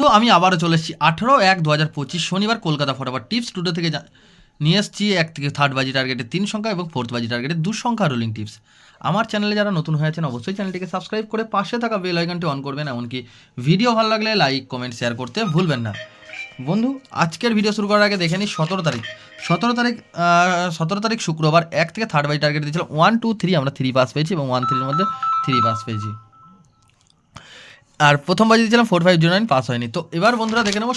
তো আমি আবারও চলে এসেছি 18/1/2025 শনিবার কলকাতা ফটাফট টিপস টুডে থেকে নিয়ে এসেছি 1 থেকে 3rd বাজি টার্গেটে 3 সংখ্যা এবং 4th বাজি টার্গেটে 2 সংখ্যা রোলিং টিপস। আমার চ্যানেলে যারা নতুন হয়ে আছেন অবশ্যই চ্যানেলটিকে সাবস্ক্রাইব করে পাশে থাকা বেল আইকনটি অন করবেন, এমনকি ভিডিও ভালো লাগলে লাইক কমেন্ট শেয়ার করতে ভুলবেন না। বন্ধু, আজকের ভিডিও শুরু করার আগে দেখে নিই 17 তারিখ শুক্রবার 1 থেকে 3rd বাজি টার্গেট দিয়েছিলাম 1 2 3, আমরা 3 পাস পেয়েছি এবং 1 3-এর মধ্যে 3 পাস পেয়েছি। আর প্রথম বাজি দিয়েছিলাম 4 5 0 9, পাস হয়নি। তো এবার বন্ধুরা দেখে নেবো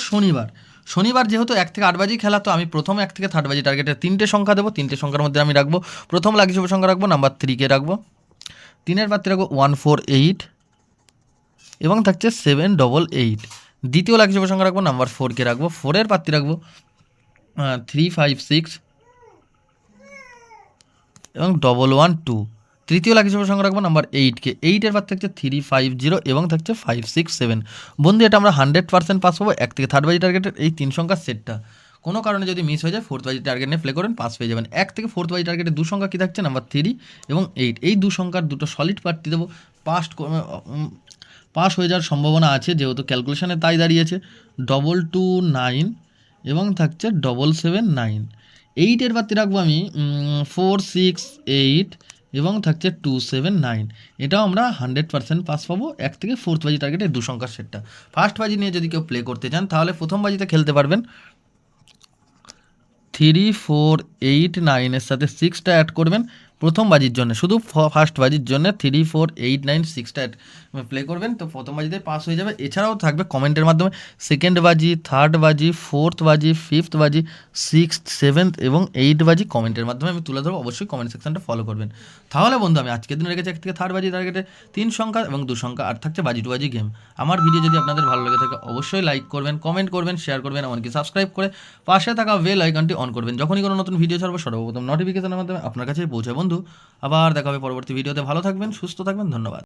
শনিবার যেহেতু 1 থেকে 8 বাজি খেলা, তো আমি প্রথম 1 থেকে 3rd বাজি টার্গেটে 3টে সংখ্যা দেবো। 3টে সংখ্যার মধ্যে আমি রাখবো, প্রথম লাকি শুভ সংখ্যা রাখবো নাম্বার 3কে রাখবো, 3-এর পাত্রে রাখবো 1 4 8 এবং থাকছে 7 8 8। দ্বিতীয় লাকি শুভ সংখ্যা রাখবো নাম্বার 4কে রাখবো, 4-এর পাত্রে রাখবো 3 5 6 এবং 1 1 2। তৃতীয় লাকি শুভ সংখ্যা রাখবো নাম্বার 8কে, 8-এর পাত্রে থাকছে 3 5 0 এবং থাকছে 5 6 7। বন্ধু, এটা আমরা 100% পাস পাবো 1 থেকে 3rd বাজি টার্গেটের এই 3 সংখ্যার সেটটা। কোনো কারণে যদি মিস হয়ে যায় 4th বাজি টার্গেট নিয়ে প্লে করেন, পাস পেয়ে যাবেন। 1 থেকে 4th বাজি টার্গেটে 2 সংখ্যা কী থাকছে নাম্বার 3 এবং 8। এই 2 সংখ্যার দুটো সলিড প্রার্থী দেবো, পাস হয়ে যাওয়ার সম্ভাবনা আছে যেহেতু ক্যালকুলেশনে তাই দাঁড়িয়েছে। 2 2 9 এবং থাকছে 7 7 9। 8-এর পাত্রে রাখবো আমি 4 6 8 এবং থাকছে 2 7 9। এটাও আমরা 100% পাস পাবো 1 থেকে 4th বাজি টার্গেটে 2 সংখ্যার সেটটা। ফার্স্ট বাজি নিয়ে যদি কেউ প্লে করতে চান তাহলে প্রথম বাজিতে খেলতে পারবেন 3 4 8 9-এর সাথে 6টা অ্যাড করবেন প্রথম বাজির জন্য, শুধু ফার্স্ট বাজির জন্য 3 4 8 9 6টা প্লে করবেন, তো প্রথম বাজিতে পাস হয়ে যাবে। এছাড়াও থাকবে কমেন্টের মাধ্যমে 2nd বাজি, 3rd বাজি, 4th বাজি, 5th বাজি, 6th 7th এবং 8th বাজি কমেন্টের মাধ্যমে আমি তুলে ধরবো। অবশ্যই কমেন্ট সেকশনটা ফলো করবেন। তাহলে বন্ধু, আমি আজকের দিন রেখেছি 1 থেকে 3rd বাজি টার্গেটে 3 সংখ্যা এবং 2 সংখ্যা, আর থাকছে বাজি টু বাজি গেম। আমার ভিডিও যদি আপনাদের ভালো লেগে থাকে অবশ্যই লাইক করবেন, কমেন্ট করবেন, শেয়ার করবেন, এমনকি সাবস্ক্রাইব করে পাশে থাকা বেল আইকনটি অন করবেন। যখনই কোনো নতুন ভিডিও ছাড়বো সর্বপ্রথম নোটিফিকেশনের মাধ্যমে আপনার কাছে পৌঁছায়। বন্ধু, আবার দেখা হবে পরবর্তী ভিডিওতে। ভালো থাকবেন, সুস্থ থাকবেন, ধন্যবাদ।